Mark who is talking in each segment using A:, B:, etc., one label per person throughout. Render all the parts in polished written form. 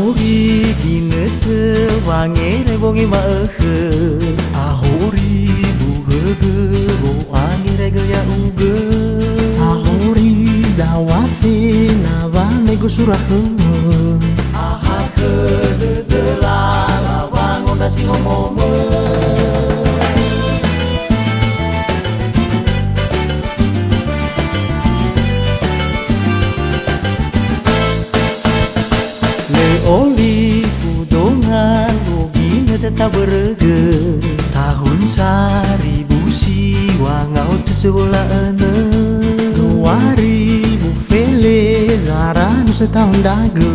A: Ahuri gina te wange re bongi ma Ahuri buhege bo wange re ya uge
B: Ahuri dawate na va me go surah
A: Aha ke de la wango da si ngomome Oli fudongan rogina tetap berege tahun 1000 siwangau tesebulan
B: 2000 fele zaran setahun dage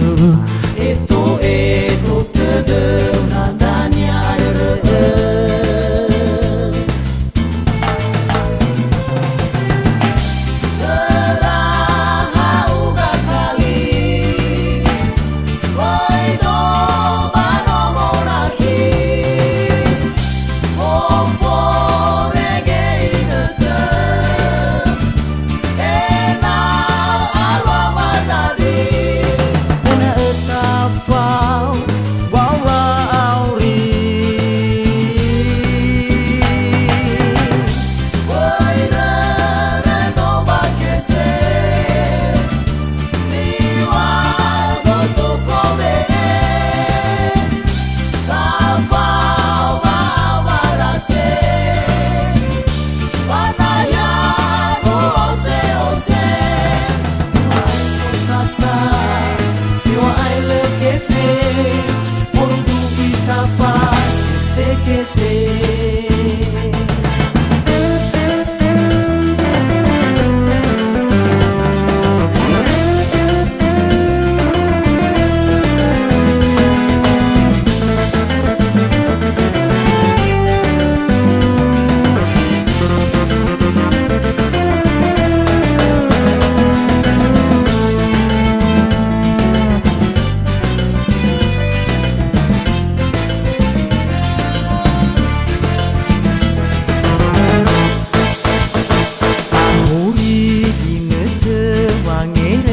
A: itu tedeu nadanya adere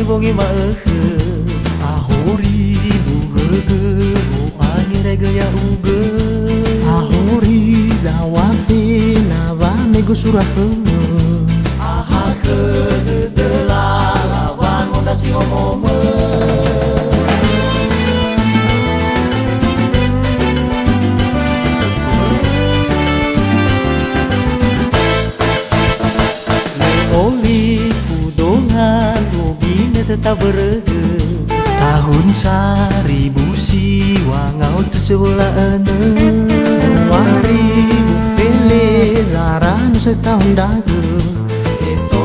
A: bongi ma Ahuri buhege bo wange re ya uge
B: Ahuri dawate na va me go surah
A: Aha ke de la wango da si ngomome tetap berege tahun 1000 siwangau tesebulan
B: 2000 fele zaran setahun dage
A: itu